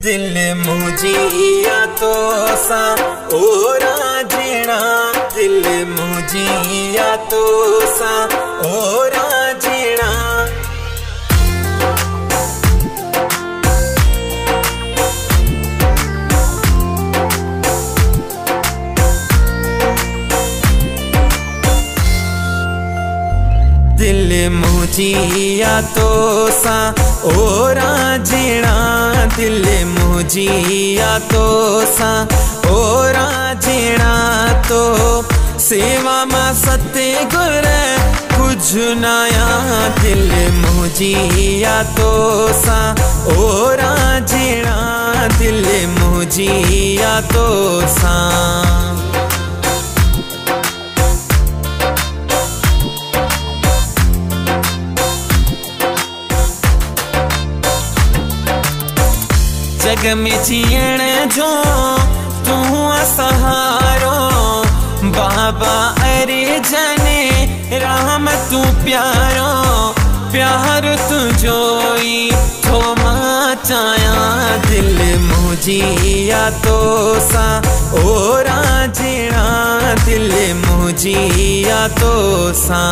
दिल मुझिया तो सा ओरा जीना, दिल मुझिया तो सा ओरा जीना। दिल मुझिया तो सा ओरा जीना, दिल मुझिया तो सा ओरा जीना। तो सेवा मा सतगुर कुछ नया, दिल मुझिया तो सा ओरा जीना, दिल मुझिया तो सा। जग में जीण जो तू सहारो, बाबा अरे जने राम तू प्यारो। प्यार तुझोई थो माचाया, दिल मुझिया तो सा ओरा जीना, दिल मुझिया तो सा।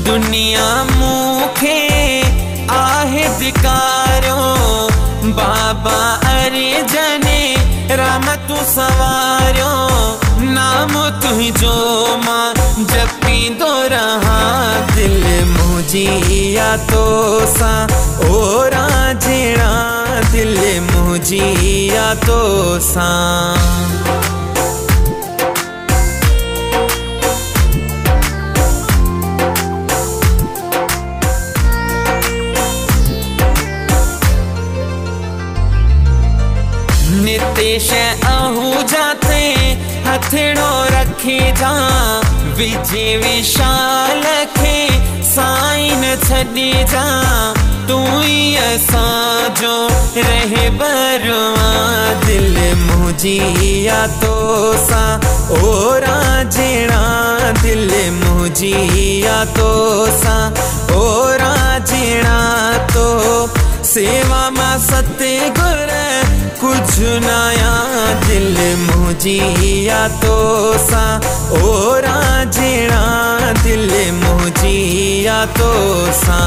दुनिया मुखे आहे धिकारो, बाबा अरे जने राम तू सवारो। नाम तुझो मां जपी दो रहा, दिल मुझिया तो सा ओरा जीना, दिल मुझिया तो सा। नितेश आहूजाते हथड़ो रखे जा, विजय विशाल खे साइन छड़ी जा। तू ही असांजो रहबरवा, दिल मुझिया तो सा ओरा जीना, दिल मुझिया तो सा ओरा जीना। तो सेवा मा सतगुर कुछ नया, दिल मुझिया तो सा ओरा जीना, दिल मुझिया तो सा।